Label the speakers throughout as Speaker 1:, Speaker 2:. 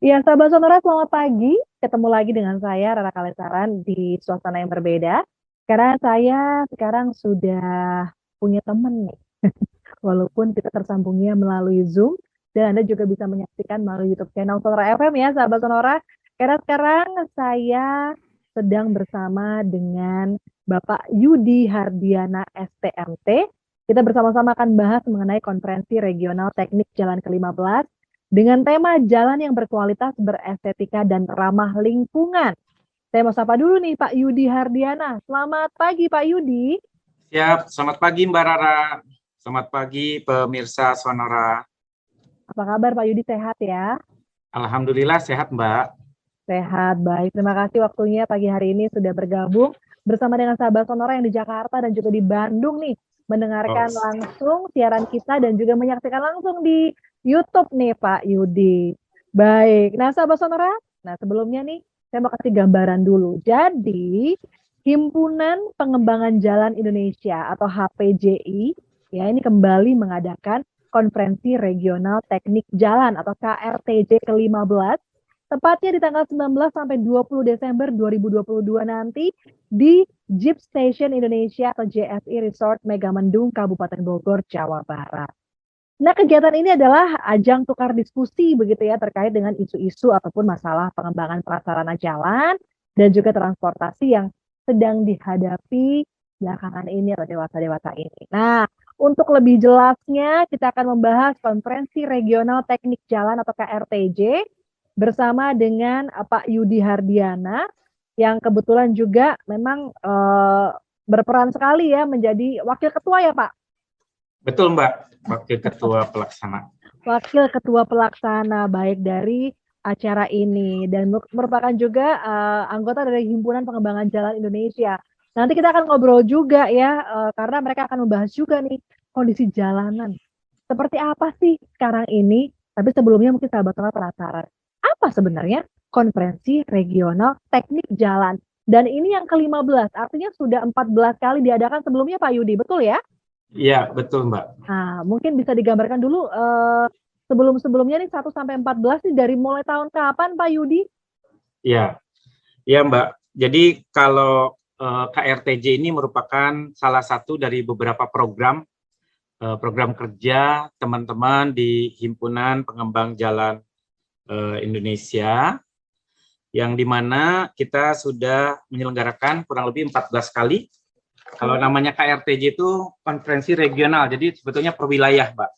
Speaker 1: Ya, sahabat Sonora, selamat pagi. Ketemu lagi dengan saya, Rara Kalesaran, di suasana yang berbeda. Karena saya sekarang sudah punya teman nih. Walaupun kita tersambungnya melalui Zoom, dan Anda juga bisa menyaksikan melalui YouTube channel Sonora FM ya, sahabat Sonora. Karena sekarang saya sedang bersama dengan Bapak Yudi Hardiana STMT. Kita bersama-sama akan bahas mengenai konferensi regional teknik Jalan ke-15 dengan tema jalan yang berkualitas, berestetika, dan ramah lingkungan. Saya mau sapa dulu nih Pak Yudi Hardiana. Selamat pagi Pak Yudi.
Speaker 2: Siap, selamat pagi Mbak Rara. Selamat pagi pemirsa Sonora.
Speaker 1: Apa kabar Pak Yudi, sehat ya?
Speaker 2: Alhamdulillah sehat Mbak.
Speaker 1: Sehat, baik. Terima kasih waktunya pagi hari ini sudah bergabung bersama dengan sahabat Sonora yang di Jakarta dan juga di Bandung nih.
Speaker 2: Oh,
Speaker 1: Mendengarkan langsung siaran kita dan juga menyaksikan langsung di YouTube nih Pak Yudi. Baik, nah sahabat Sonora, nah sebelumnya nih saya mau kasih gambaran dulu. Jadi Himpunan Pengembangan Jalan Indonesia atau HPJI ya ini kembali mengadakan Konferensi Regional Teknik Jalan atau KRTJ ke-15 tepatnya di tanggal 19 sampai 20 Desember 2022 nanti di Jeep Station Indonesia atau JSI Resort Megamendung, Kabupaten Bogor, Jawa Barat. Nah, kegiatan ini adalah ajang tukar diskusi begitu ya terkait dengan isu-isu ataupun masalah pengembangan prasarana jalan dan juga transportasi yang sedang dihadapi belakangan ini atau dewasa-dewasa ini. Nah, untuk lebih jelasnya kita akan membahas Konferensi Regional Teknik Jalan atau KRTJ bersama dengan Pak Yudi Hardiana yang kebetulan juga memang berperan sekali ya menjadi wakil ketua ya Pak.
Speaker 2: betul Mbak, Wakil Ketua Pelaksana.
Speaker 1: Wakil ketua pelaksana baik dari acara ini dan merupakan juga anggota dari Himpunan Pengembangan Jalan Indonesia. Nanti kita akan ngobrol juga ya karena mereka akan membahas juga nih kondisi jalanan. Seperti apa sih sekarang ini? Tapi sebelumnya mungkin sahabat-sahabat penasaran. Apa sebenarnya konferensi regional teknik jalan? Dan ini yang ke-15, artinya sudah 14 kali diadakan sebelumnya Pak Yudi, betul ya?
Speaker 2: Iya, betul Mbak.
Speaker 1: Nah, mungkin bisa digambarkan dulu sebelum-sebelumnya nih 1 sampai 14 nih dari mulai tahun kapan Pak Yudi?
Speaker 2: Iya, iya Mbak. Jadi kalau KRTJ ini merupakan salah satu dari beberapa program kerja teman-teman di Himpunan Pengembang Jalan Indonesia, yang dimana kita sudah menyelenggarakan kurang lebih 14 kali. Kalau namanya KRTJ itu konferensi regional, jadi sebetulnya per wilayah, Mbak.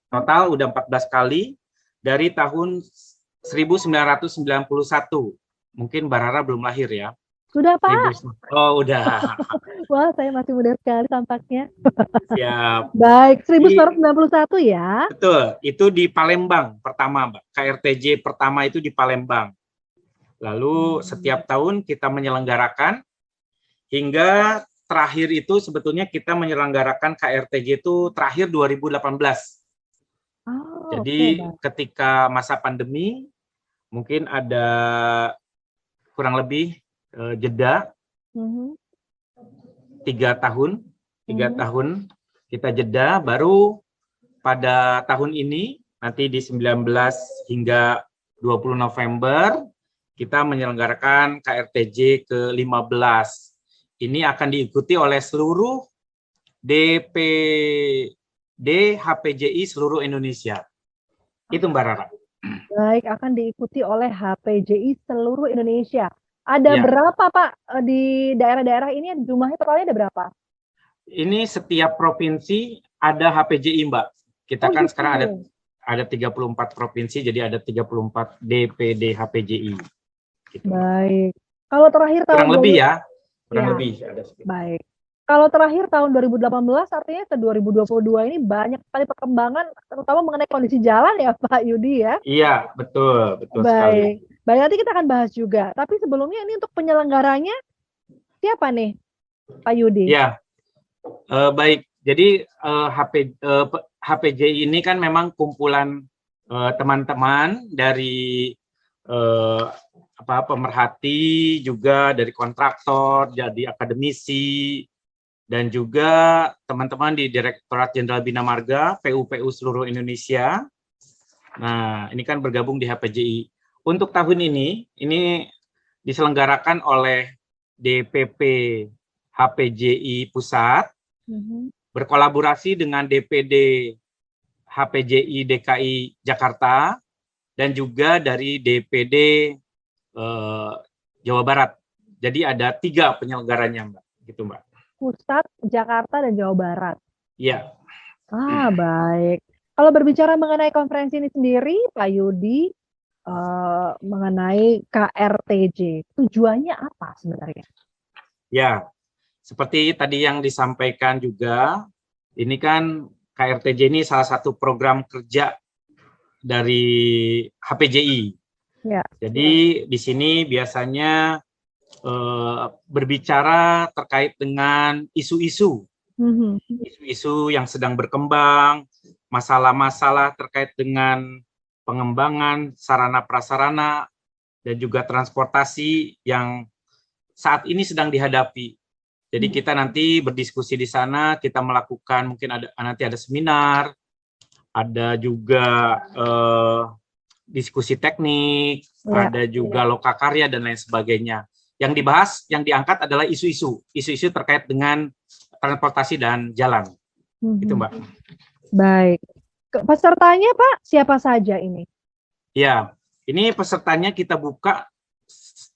Speaker 2: Total udah 14 kali dari tahun 1991. Mungkin Mbak Rara belum lahir ya.
Speaker 1: Sudah Pak?
Speaker 2: Oh udah.
Speaker 1: Wah, saya masih muda sekali tampaknya.
Speaker 2: Siap.
Speaker 1: Baik, 1991 ya.
Speaker 2: Betul, itu di Palembang pertama, Mbak. KRTJ pertama itu di Palembang. Lalu setiap tahun kita menyelenggarakan hingga terakhir itu sebetulnya kita menyelenggarakan KRTJ itu terakhir 2018. Jadi ketika masa pandemi mungkin ada kurang lebih jeda 3 tahun kita jeda, baru pada tahun ini nanti di 19 hingga 20 November kita menyelenggarakan KRTJ ke-15. Ini akan diikuti oleh seluruh DPD HPJI seluruh Indonesia. Itu Mbak Rara.
Speaker 1: Baik, akan diikuti oleh HPJI seluruh Indonesia. Ada berapa Pak di daerah-daerah ini jumlahnya totalnya ada berapa?
Speaker 2: Ini setiap provinsi ada HPJI Mbak. Kita kan sekarang ada 34 provinsi, jadi ada 34 DPD HPJI. Gitu.
Speaker 1: Baik. Kalau terakhir tahun
Speaker 2: kurang lebih ya, kurang lebih ada.
Speaker 1: Baik. Kalau terakhir tahun 2018 artinya ke 2022 ini banyak sekali perkembangan terutama mengenai kondisi jalan ya Pak Yudi ya.
Speaker 2: Iya, betul
Speaker 1: Baik.
Speaker 2: sekali.
Speaker 1: Baik, nanti kita akan bahas juga. Tapi sebelumnya ini untuk penyelenggaranya siapa nih Pak Yudi?
Speaker 2: Ya, baik. Jadi HPJI ini kan memang kumpulan teman-teman dari pemerhati, juga dari kontraktor, jadi akademisi, dan juga teman-teman di Direktorat Jenderal Bina Marga, PU-PU seluruh Indonesia. Nah, ini kan bergabung di HPJI. Untuk tahun ini diselenggarakan oleh DPP HPJI Pusat
Speaker 1: Mhm.
Speaker 2: berkolaborasi dengan DPD HPJI DKI Jakarta dan juga dari DPD Jawa Barat. Jadi ada 3 penyelenggaranya, Mbak. Gitu, Mbak.
Speaker 1: Pusat, Jakarta, dan Jawa Barat.
Speaker 2: Iya.
Speaker 1: Baik. Kalau berbicara mengenai konferensi ini sendiri, Pak Yudi, mengenai KRTJ, tujuannya apa sebenarnya?
Speaker 2: Ya, seperti tadi yang disampaikan juga, ini kan KRTJ ini salah satu program kerja dari HPJI.
Speaker 1: Ya.
Speaker 2: Jadi di sini biasanya berbicara terkait dengan isu-isu yang sedang berkembang, masalah-masalah terkait dengan pengembangan sarana prasarana dan juga transportasi yang saat ini sedang dihadapi. Jadi kita nanti berdiskusi di sana, kita melakukan mungkin nanti ada seminar, ada juga diskusi teknik, ada juga lokakarya dan lain sebagainya. Yang dibahas, yang diangkat adalah isu-isu terkait dengan transportasi dan jalan. Itu, Mbak.
Speaker 1: Baik. Pesertanya, Pak, siapa saja ini?
Speaker 2: Ya, ini pesertanya kita buka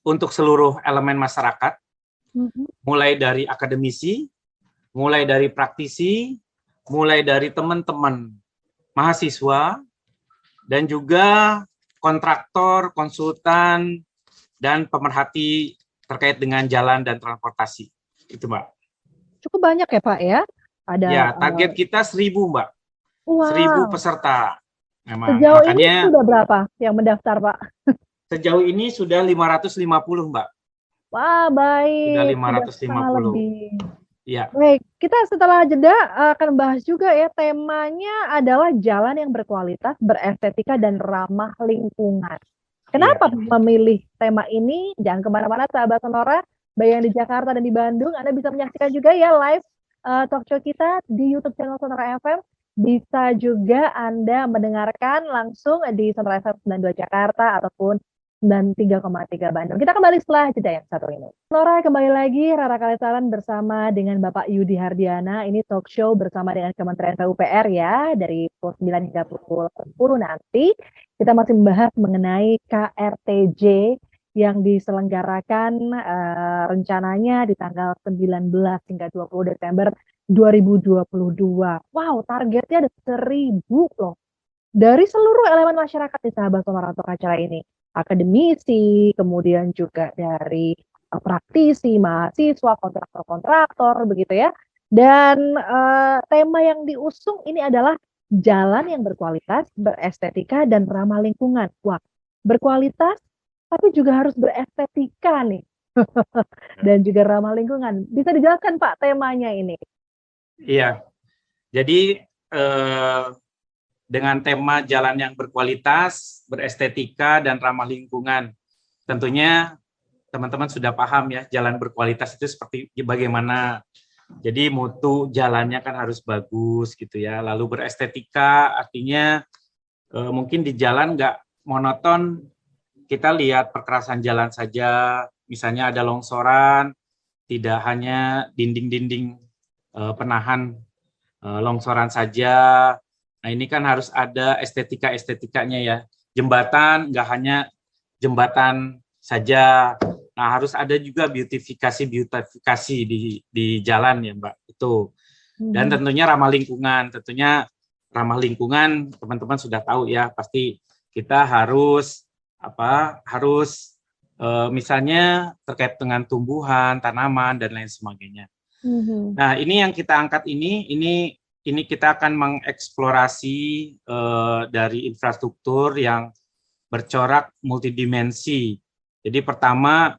Speaker 2: untuk seluruh elemen masyarakat, mulai dari akademisi, mulai dari praktisi, mulai dari teman-teman mahasiswa, dan juga kontraktor, konsultan, dan pemerhati terkait dengan jalan dan transportasi. Itu, Mbak.
Speaker 1: Cukup banyak ya, Pak, ya? Ada,
Speaker 2: ya, target kita 1.000, Mbak.
Speaker 1: Wow.
Speaker 2: 1.000 peserta. Memang.
Speaker 1: Sejauh
Speaker 2: Makanya,
Speaker 1: ini sudah berapa yang mendaftar, Pak?
Speaker 2: Sejauh ini sudah 550, Mbak.
Speaker 1: Wah, baik.
Speaker 2: Sudah 550.
Speaker 1: Ya. Baik, kita setelah jeda akan bahas juga ya, temanya adalah jalan yang berkualitas, berestetika, dan ramah lingkungan. Kenapa memilih tema ini? Jangan kemana-mana, sahabat Sonora, baik yang di Jakarta dan di Bandung, Anda bisa menyaksikan juga ya live talk show kita di YouTube channel Sonora FM. Bisa juga Anda mendengarkan langsung di Sonora FM 92 Jakarta ataupun 93,3 Bandung. Kita kembali setelah jeda yang satu ini. Sonora, kembali lagi Rara Kalesaran bersama dengan Bapak Yudi Hardiana. Ini talk show bersama dengan Kementerian PUPR ya, dari pukul 9 hingga pukul 10 nanti. Kita masih membahas mengenai KRTJ yang diselenggarakan rencananya di tanggal 19 hingga 20 Desember 2022. Wow, targetnya ada 1.000 loh. Dari seluruh elemen masyarakat di sahabat Sonora untuk acara ini. Akademisi, kemudian juga dari praktisi, mahasiswa, kontraktor-kontraktor, begitu ya. Dan tema yang diusung ini adalah jalan yang berkualitas, berestetika, dan ramah lingkungan. Wah, berkualitas, tapi juga harus berestetika nih. Dan juga ramah lingkungan. Bisa dijelaskan, Pak, temanya ini?
Speaker 2: Iya, jadi dengan tema jalan yang berkualitas, berestetika, dan ramah lingkungan. Tentunya teman-teman sudah paham ya, jalan berkualitas itu seperti bagaimana. Jadi mutu jalannya kan harus bagus gitu ya. Lalu berestetika artinya mungkin di jalan nggak monoton, kita lihat perkerasan jalan saja, misalnya ada longsoran, tidak hanya dinding-dinding penahan longsoran saja. Nah, ini kan harus ada estetika-estetikanya ya. Jembatan nggak hanya jembatan saja. Nah, harus ada juga beautifikasi di jalan ya, Mbak. Itu. Dan tentunya ramah lingkungan. Tentunya ramah lingkungan teman-teman sudah tahu ya, pasti kita harus misalnya terkait dengan tumbuhan, tanaman dan lain sebagainya. Nah, ini yang kita angkat ini kita akan mengeksplorasi dari infrastruktur yang bercorak multidimensi. Jadi pertama,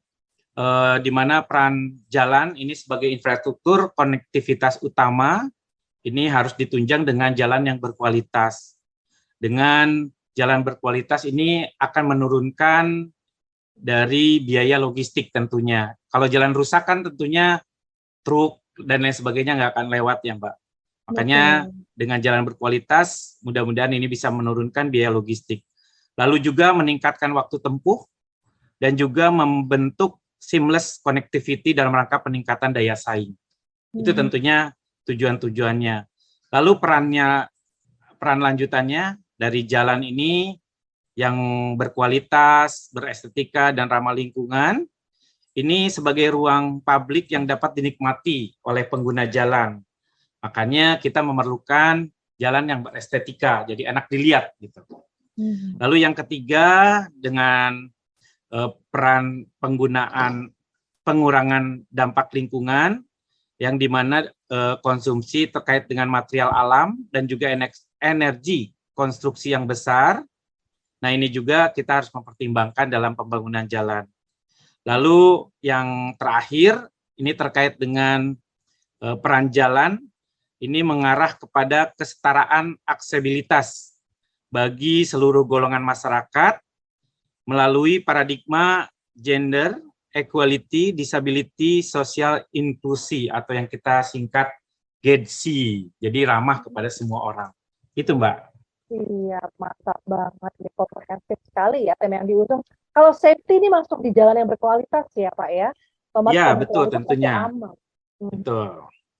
Speaker 2: di mana peran jalan ini sebagai infrastruktur konektivitas utama, ini harus ditunjang dengan jalan yang berkualitas. Dengan jalan berkualitas ini akan menurunkan dari biaya logistik tentunya. Kalau jalan rusak kan tentunya truk dan lain sebagainya nggak akan lewat ya, Mbak. Makanya
Speaker 1: Betul.
Speaker 2: dengan jalan berkualitas, mudah-mudahan ini bisa menurunkan biaya logistik. Lalu juga meningkatkan waktu tempuh dan juga membentuk seamless connectivity dalam rangka peningkatan daya saing. Itu
Speaker 1: Mhm.
Speaker 2: tentunya tujuan-tujuannya. Lalu peran lanjutannya dari jalan ini yang berkualitas, berestetika, dan ramah lingkungan, ini sebagai ruang publik yang dapat dinikmati oleh pengguna jalan. Makanya kita memerlukan jalan yang berestetika, jadi enak dilihat gitu.
Speaker 1: Mhm.
Speaker 2: Lalu yang ketiga, dengan peran penggunaan pengurangan dampak lingkungan, yang dimana konsumsi terkait dengan material alam dan juga energi konstruksi yang besar. Nah, ini juga kita harus mempertimbangkan dalam pembangunan jalan. Lalu yang terakhir, ini terkait dengan peran jalan, ini mengarah kepada kesetaraan aksesibilitas bagi seluruh golongan masyarakat melalui paradigma gender, equality, disability, social inclusi, atau yang kita singkat GEDC, jadi ramah kepada semua orang. Itu, Mbak.
Speaker 1: Iya, mantap banget, nih, komprehensif sekali ya tema yang diusung. Kalau safety ini masuk di jalan yang berkualitas ya Pak ya, otomatis
Speaker 2: Ya,
Speaker 1: yang
Speaker 2: betul
Speaker 1: berkualitas pasti
Speaker 2: tentunya.
Speaker 1: aman. Hmm.
Speaker 2: Betul.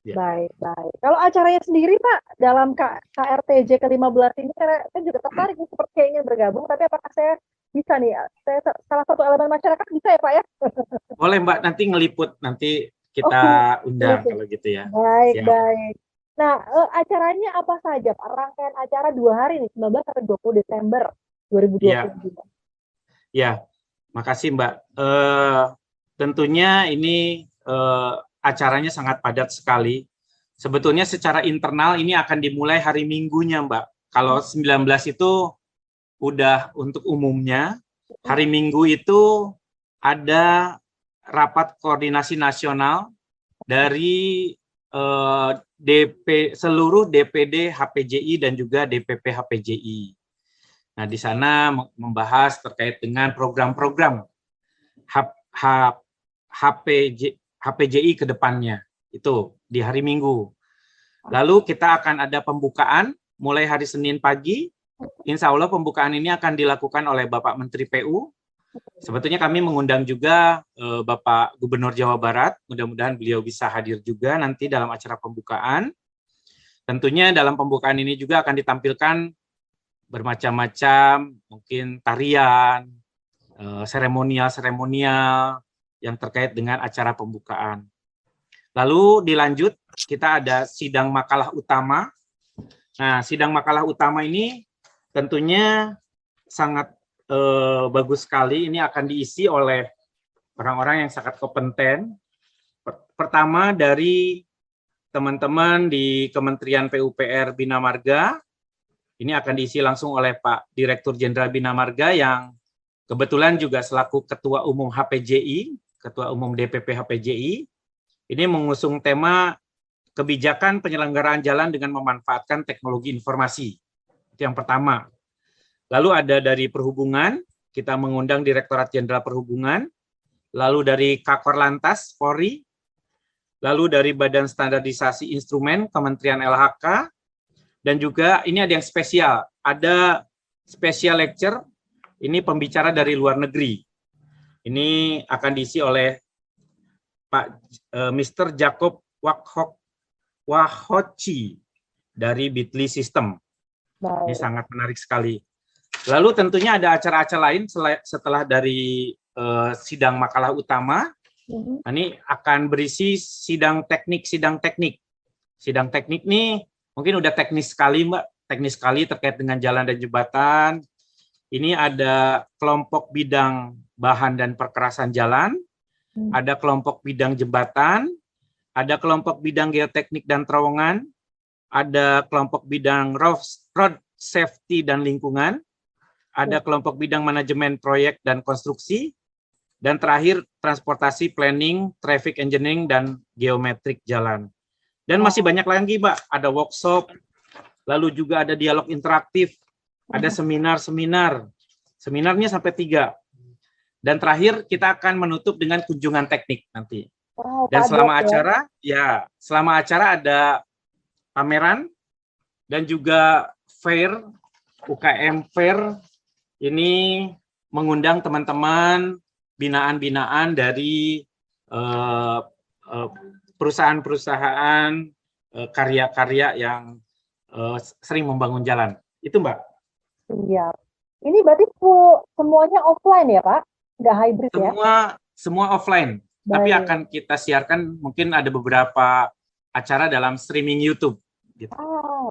Speaker 2: Ya.
Speaker 1: Baik, baik. Kalau acaranya sendiri Pak, dalam KRTJ ke-15 ini, karena saya juga tertarik nih, seperti ingin bergabung, tapi apakah saya bisa nih, saya salah satu elemen masyarakat bisa ya Pak ya?
Speaker 2: Boleh, Mbak, nanti ngeliput, nanti kita
Speaker 1: Oh,
Speaker 2: undang
Speaker 1: peliput.
Speaker 2: kalau gitu ya.
Speaker 1: Baik,
Speaker 2: Siap.
Speaker 1: baik. Nah, acaranya apa saja Pak? Rangkaian acara 2 hari nih, 19 sampai 20 Desember
Speaker 2: Ya,
Speaker 1: 2022.
Speaker 2: ya. Makasih, Mbak. Tentunya ini acaranya sangat padat sekali. Sebetulnya secara internal ini akan dimulai hari Minggunya, Mbak. Kalau 19 itu udah untuk umumnya, hari Minggu itu ada rapat koordinasi nasional dari seluruh DPD HPJI dan juga DPP HPJI. Nah, di sana membahas terkait dengan program-program HPJI ke depannya, itu di hari Minggu. Lalu kita akan ada pembukaan mulai hari Senin pagi. Insya Allah pembukaan ini akan dilakukan oleh Bapak Menteri PU. Sebetulnya kami mengundang juga Bapak Gubernur Jawa Barat. Mudah-mudahan beliau bisa hadir juga nanti dalam acara pembukaan. Tentunya dalam pembukaan ini juga akan ditampilkan bermacam-macam, mungkin tarian, seremonial-seremonial yang terkait dengan acara pembukaan. Lalu dilanjut, kita ada sidang makalah utama. Nah, sidang makalah utama ini tentunya sangat bagus sekali. Ini akan diisi oleh orang-orang yang sangat kompeten. Pertama dari teman-teman di Kementerian PUPR Bina Marga. Ini akan diisi langsung oleh Pak Direktur Jenderal Bina Marga yang kebetulan juga selaku Ketua Umum HPJI, Ketua Umum DPP HPJI. Ini mengusung tema kebijakan penyelenggaraan jalan dengan memanfaatkan teknologi informasi. Itu yang pertama. Lalu ada dari Perhubungan, kita mengundang Direktorat Jenderal Perhubungan, lalu dari Kakor Lantas Polri, lalu dari Badan Standarisasi Instrumen Kementerian LHK, dan juga ini ada yang spesial, ada special lecture, ini pembicara dari luar negeri. Ini akan diisi oleh Pak Mr. Jacob Wahochi dari Bitly System. Ini sangat menarik sekali. Lalu tentunya ada acara-acara lain setelah dari sidang makalah utama. Ini akan berisi sidang teknik. Sidang teknik nih mungkin udah teknis sekali, Mbak. Teknis sekali terkait dengan jalan dan jembatan. Ini ada kelompok bidang bahan dan perkerasan jalan, ada kelompok bidang jembatan, ada kelompok bidang geoteknik dan terowongan, ada kelompok bidang road safety dan lingkungan, ada kelompok bidang manajemen proyek dan konstruksi, dan terakhir transportasi, planning, traffic engineering, dan geometrik jalan. Dan masih banyak lagi, Mbak. Ada workshop, lalu juga ada dialog interaktif, ada seminar-seminar. Seminarnya sampai 3. Dan terakhir kita akan menutup dengan kunjungan teknik nanti. Dan selama acara, ada pameran dan juga fair, UKM Fair ini mengundang teman-teman binaan-binaan dari perusahaan-perusahaan karya-karya yang sering membangun jalan. Itu Mbak.
Speaker 1: Iya. Ini berarti semuanya offline ya Pak? Nggak hybrid ya?
Speaker 2: Semua offline.
Speaker 1: Baik.
Speaker 2: Tapi akan kita siarkan, mungkin ada beberapa acara dalam streaming YouTube. Gitu.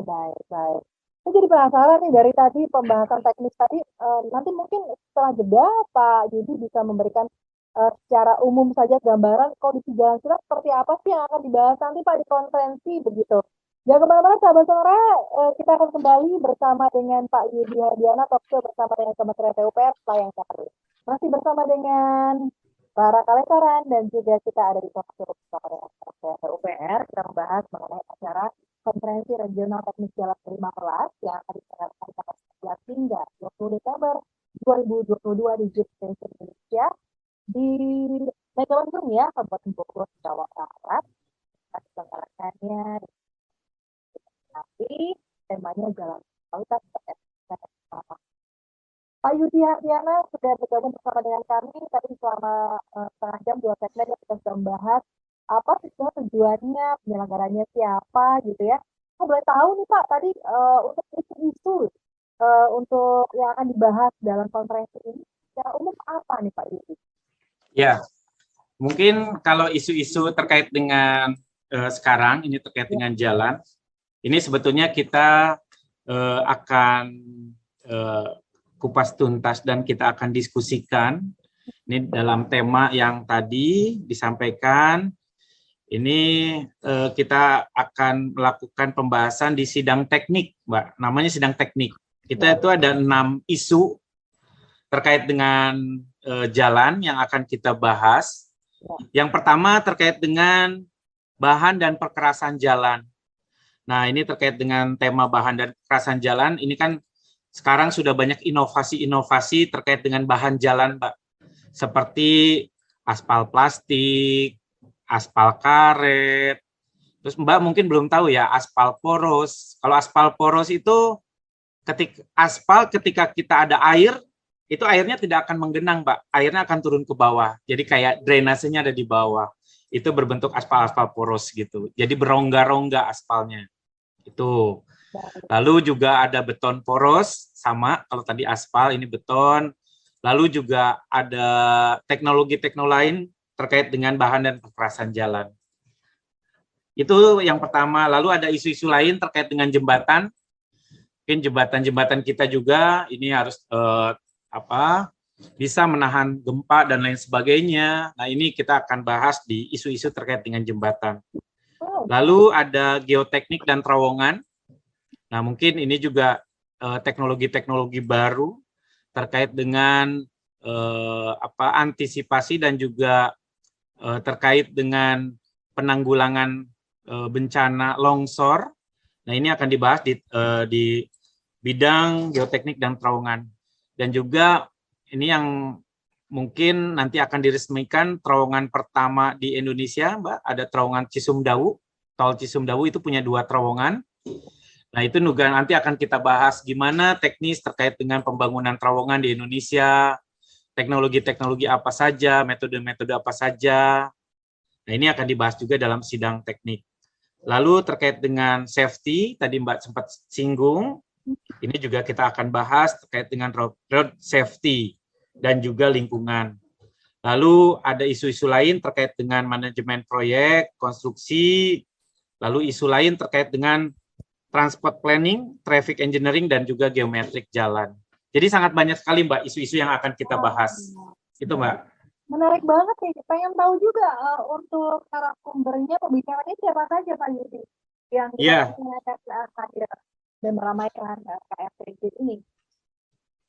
Speaker 1: Baik. Saya jadi penasaran nih dari tadi pembahasan teknis tadi, nanti mungkin setelah jeda Pak Yudi bisa memberikan secara umum saja gambaran kondisi jalan kita seperti apa sih yang akan dibahas nanti Pak di konferensi begitu. Jangan kemana-mana sahabat sonora, kita akan kembali bersama dengan Pak Yudi Hardiana, talkshow bersama dengan Kementerian PUPR setelah yang satu. Masih bersama dengan para Kalesaran dan juga kita ada di talkshow bersama dengan Kementerian PUPR. Kita membahas mengenai acara Konferensi Regional Teknis Jalan ke-15 yang akan diselenggarakan tanggal 11 hingga 20 Desember 2022 di JIP Indonesia di Megamendung ya, Kabupaten Bogor, Jawa Barat. Kita diselenggarakannya nanti temanya jalan kualitas. Pak Yudi Hardiana sudah bergabung bersama dengan kami tadi selama setengah jam 2 segmen yang kita sudah membahas apa sih tujuannya, penyelenggaranya siapa gitu ya. Saya boleh tahu nih Pak tadi untuk isu-isu untuk yang akan dibahas dalam konferensi ini secara umum apa nih Pak Yudi?
Speaker 2: Ya, mungkin kalau isu-isu terkait dengan sekarang ini terkait dengan jalan, ini sebetulnya kita akan kupas tuntas dan kita akan diskusikan ini dalam tema yang tadi disampaikan. Ini kita akan melakukan pembahasan di sidang teknik, Mbak. Namanya sidang teknik. Kita itu ada 6 isu terkait dengan jalan yang akan kita bahas. Yang pertama terkait dengan bahan dan perkerasan jalan. Nah, ini terkait dengan tema bahan dan perkerasan jalan. Ini kan sekarang sudah banyak inovasi-inovasi terkait dengan bahan jalan, Mbak. Seperti aspal plastik, aspal karet. Terus Mbak mungkin belum tahu ya, aspal poros. Kalau aspal poros itu ketika kita ada air, itu airnya tidak akan menggenang, Mbak. Airnya akan turun ke bawah. Jadi kayak drainasenya ada di bawah. Itu berbentuk aspal-aspal poros gitu. Jadi berongga-rongga aspalnya. Itu. Lalu juga ada beton poros, sama kalau tadi aspal, ini beton. Lalu juga ada teknologi-teknologi lain terkait dengan bahan dan perkerasan jalan. Itu yang pertama. Lalu ada isu-isu lain terkait dengan jembatan. Mungkin jembatan-jembatan kita juga ini harus bisa menahan gempa dan lain sebagainya. Nah, ini kita akan bahas di isu-isu terkait dengan jembatan. Lalu ada geoteknik dan terowongan. Nah, mungkin ini juga teknologi-teknologi baru terkait dengan antisipasi dan juga terkait dengan penanggulangan bencana longsor. Nah, ini akan dibahas di bidang geoteknik dan terowongan. Dan juga ini yang mungkin nanti akan diresmikan terowongan pertama di Indonesia, Mbak. Ada terowongan Cisumdawu. Tol Cisumdawu itu punya 2 terowongan. Nah, itu juga nanti akan kita bahas gimana teknis terkait dengan pembangunan terowongan di Indonesia, teknologi-teknologi apa saja, metode-metode apa saja. Nah, ini akan dibahas juga dalam sidang teknik. Lalu terkait dengan safety, tadi Mbak sempat singgung, ini juga kita akan bahas terkait dengan road safety dan juga lingkungan. Lalu ada isu-isu lain terkait dengan manajemen proyek, konstruksi, lalu isu lain terkait dengan transport planning, traffic engineering, dan juga geometrik jalan. Jadi sangat banyak sekali Mbak isu-isu yang akan kita bahas. Itu Mbak.
Speaker 1: Menarik banget nih, pengen tahu juga untuk narasumbernya, pembicaranya siapa saja Pak Yudi yang akan hadir dan meramaikan KRTJ ini.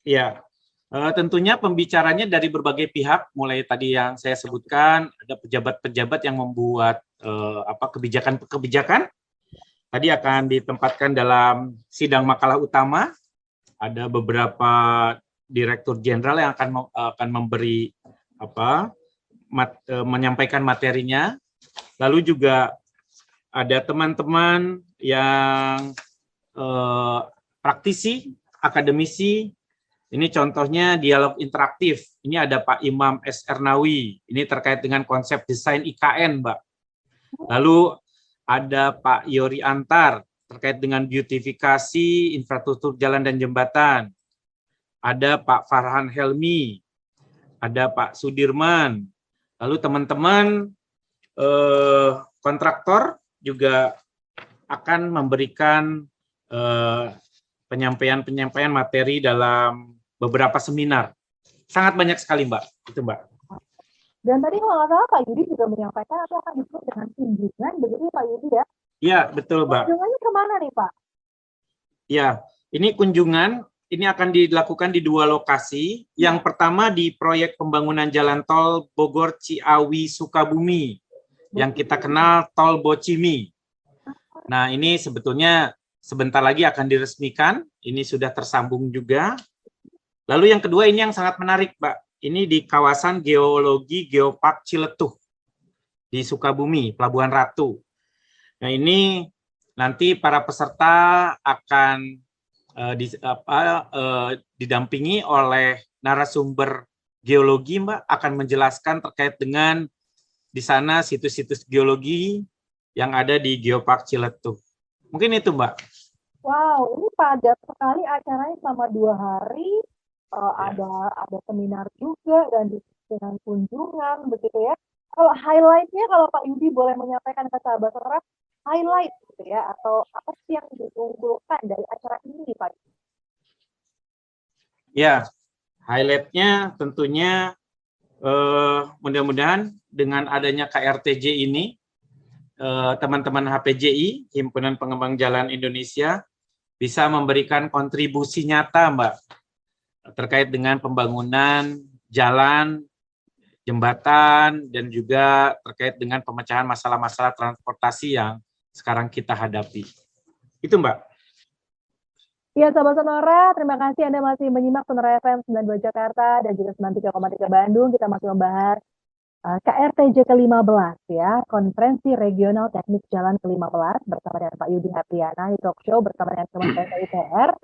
Speaker 2: Iya, tentunya pembicaranya dari berbagai pihak, mulai tadi yang saya sebutkan, ada pejabat-pejabat yang membuat kebijakan-kebijakan. Tadi akan ditempatkan dalam sidang makalah utama. Ada beberapa direktur jenderal yang akan memberi menyampaikan materinya. Lalu juga ada teman-teman yang praktisi, akademisi. Ini contohnya dialog interaktif. Ini ada Pak Imam S. Ernawi. Ini terkait dengan konsep desain IKN, Mbak. Lalu ada Pak Yori Antar terkait dengan beautifikasi infrastruktur jalan dan jembatan. Ada Pak Farhan Helmi, ada Pak Sudirman. Lalu teman-teman kontraktor juga akan memberikan penyampaian materi dalam beberapa seminar. Sangat banyak sekali, Mbak. Itu, Mbak.
Speaker 1: Dan tadi kalau nggak salah Pak Yudi juga menyampaikan atau akan disebut dengan kunjungan, begitu Pak Yudi ya?
Speaker 2: Iya, betul, Mbak.
Speaker 1: Kunjungannya kemana nih, Pak?
Speaker 2: Ya, ini kunjungan, ini akan dilakukan di 2 lokasi. Yang pertama di proyek pembangunan jalan tol Bogor Ciawi Sukabumi, yang kita kenal Tol Bocimi. Nah, ini sebetulnya sebentar lagi akan diresmikan, ini sudah tersambung juga. Lalu yang kedua ini yang sangat menarik, Mbak. Ini di kawasan geologi Geopark Ciletuh di Sukabumi, Pelabuhan Ratu. Nah, ini nanti para peserta akan didampingi oleh narasumber geologi, Mbak, akan menjelaskan terkait dengan di sana situs-situs geologi yang ada di Geopark Ciletuh. Mungkin itu, Mbak.
Speaker 1: Wow, ini padat sekali acaranya selama 2 hari. Ada seminar juga dan dengan kunjungan begitu ya. Kalau highlight-nya, kalau Pak Yudi boleh menyampaikan ke sahabat sonora, highlight gitu ya, atau apa sih yang diunggulkan dari acara ini Pak?
Speaker 2: Ya, highlight-nya tentunya mudah-mudahan dengan adanya KRTJ ini, teman-teman HPJI, Himpunan Pengembang Jalan Indonesia, bisa memberikan kontribusi nyata, Mbak, terkait dengan pembangunan jalan, jembatan, dan juga terkait dengan pemecahan masalah-masalah transportasi yang sekarang kita hadapi. Itu, Mbak.
Speaker 1: Ya, sahabat Sonora, terima kasih Anda masih menyimak Sonora FM 92 Jakarta dan juga 93,3 Bandung. Kita masih membahas KRTJ ke-15 ya, Konferensi Regional Teknik Jalan ke-15 bersama dengan Pak Yudi Hardiana di talk show bersama dengan Kementerian PUPR.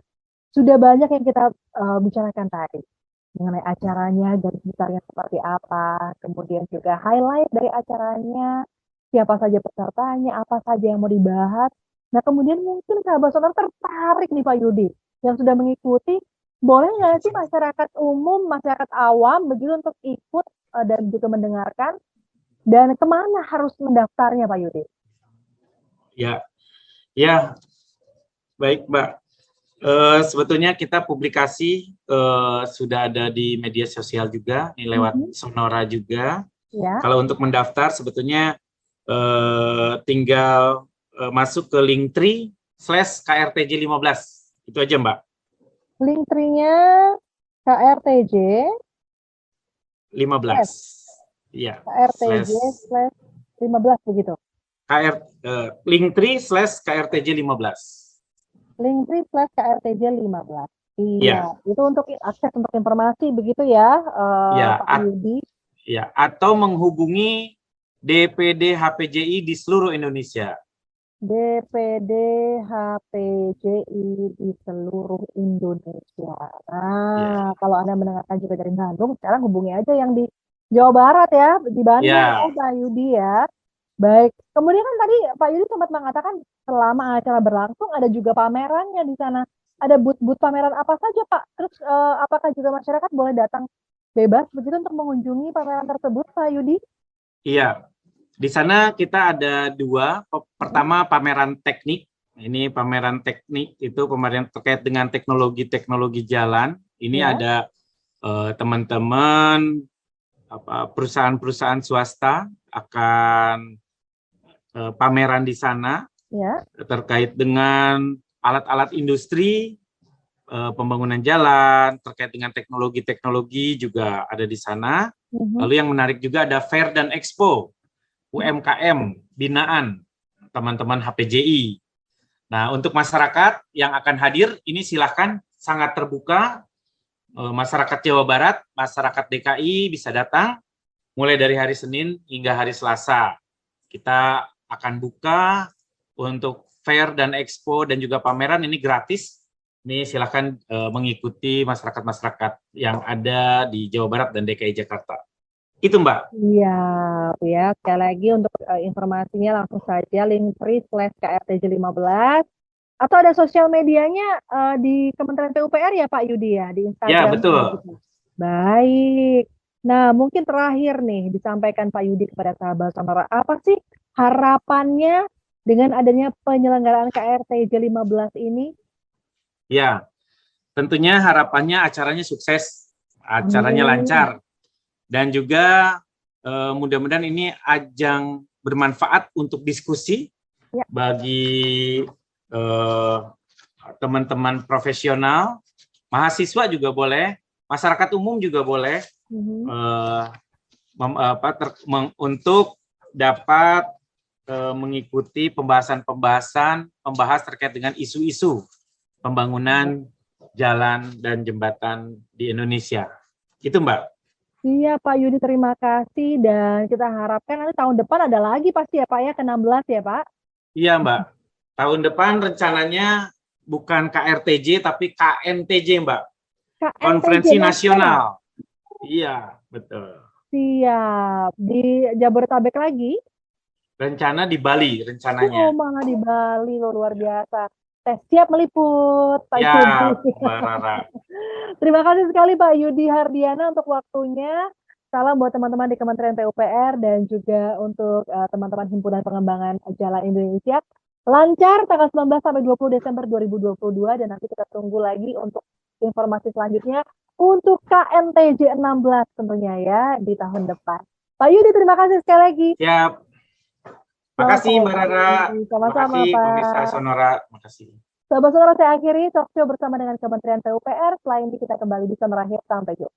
Speaker 1: Sudah banyak yang kita bicarakan tadi mengenai acaranya, garis besarnya seperti apa, kemudian juga highlight dari acaranya, siapa saja pesertanya, apa saja yang mau dibahas. Nah, kemudian mungkin sahabat sonora tertarik nih Pak Yudi, yang sudah mengikuti, boleh nggak sih masyarakat umum, masyarakat awam begitu untuk ikut dan juga mendengarkan, dan kemana harus mendaftarnya Pak Yudi?
Speaker 2: Ya, baik Mbak. Sebetulnya kita publikasi sudah ada di media sosial juga, ini lewat Sonora juga. Ya. Kalau untuk mendaftar sebetulnya tinggal masuk ke Linktree/KRTJ15. Itu aja, Mbak.
Speaker 1: Linktree-nya KRTJ
Speaker 2: 15. Iya.
Speaker 1: KRTJ/15 begitu.
Speaker 2: Linktree/KRTJ15.
Speaker 1: Linktree/KRTJ15. Iya, itu untuk akses untuk informasi begitu ya, Pak Yudi.
Speaker 2: Ya, atau menghubungi DPD HPJI di seluruh Indonesia.
Speaker 1: DPD HPJI di seluruh Indonesia. Nah, kalau Anda mendengarkan juga dari Bandung, sekarang hubungi aja yang di Jawa Barat ya, di Bandung, Pak Yudi ya. Baik, kemudian kan tadi Pak Yudi sempat mengatakan selama acara berlangsung ada juga pamerannya di sana. Ada booth-booth pameran apa saja, Pak? Terus apakah juga masyarakat boleh datang bebas begitu untuk mengunjungi pameran tersebut, Pak Yudi?
Speaker 2: Iya, di sana kita ada 2. Pertama pameran teknik. Ini pameran teknik itu pameran terkait dengan teknologi jalan. Ini ada teman-teman perusahaan-perusahaan swasta akan pameran di sana terkait dengan alat-alat industri, pembangunan jalan, terkait dengan teknologi juga ada di sana. Lalu yang menarik juga ada fair dan expo UMKM binaan teman-teman HPJI. Nah, untuk masyarakat yang akan hadir ini silahkan, sangat terbuka. Masyarakat Jawa Barat, masyarakat DKI bisa datang mulai dari hari Senin hingga hari Selasa. Kita akan buka untuk fair dan expo dan juga pameran ini gratis. Ini silakan mengikuti masyarakat-masyarakat yang ada di Jawa Barat dan DKI Jakarta. Itu Mbak.
Speaker 1: Iya, ya. Sekali lagi untuk informasinya langsung saja linktree/krtj15 atau ada sosial medianya di Kementerian PUPR ya Pak Yudi ya, di Instagram.
Speaker 2: Ya, betul.
Speaker 1: Baik. Nah, mungkin terakhir nih disampaikan Pak Yudi kepada sahabat Sonora, apa sih harapannya dengan adanya penyelenggaraan KRTJ 15 ini?
Speaker 2: Ya, tentunya harapannya acaranya sukses, acaranya lancar, dan juga mudah-mudahan ini ajang bermanfaat untuk diskusi bagi teman-teman profesional, mahasiswa juga boleh, masyarakat umum juga boleh, untuk dapat mengikuti pembahasan membahas terkait dengan isu-isu pembangunan jalan dan jembatan di Indonesia. Itu Mbak.
Speaker 1: Iya Pak Yudi, terima kasih, dan kita harapkan nanti tahun depan ada lagi pasti ya Pak ya, ke-16 ya Pak?
Speaker 2: Iya Mbak, tahun depan rencananya bukan KRTJ tapi KNTJ Mbak, Konferensi Nasional. Iya, betul.
Speaker 1: Siap, di Jabodetabek lagi?
Speaker 2: Rencana di Bali rencananya.
Speaker 1: Oh, malah di Bali, luar biasa. Siap meliput, Pak
Speaker 2: ya,
Speaker 1: Yudi.
Speaker 2: Mbak Rara.
Speaker 1: Terima kasih sekali Pak Yudi Hardiana untuk waktunya. Salam buat teman-teman di Kementerian PUPR dan juga untuk teman-teman Himpunan Pengembangan Jalan Indonesia. Lancar tanggal 19 sampai 20 Desember 2022 dan nanti kita tunggu lagi untuk informasi selanjutnya untuk KNTJ 16 tentunya ya di tahun depan. Pak Yudi, terima kasih sekali lagi.
Speaker 2: Siap. Makasih Mbak Rara,
Speaker 1: sama-sama
Speaker 2: makasih
Speaker 1: Pak.
Speaker 2: pemirsa Sonora, makasih.
Speaker 1: Sahabat Sonora, saya akhiri talk show bersama dengan Kementerian PUPR. Selain itu kita kembali bisa merakhir sampai jumpa.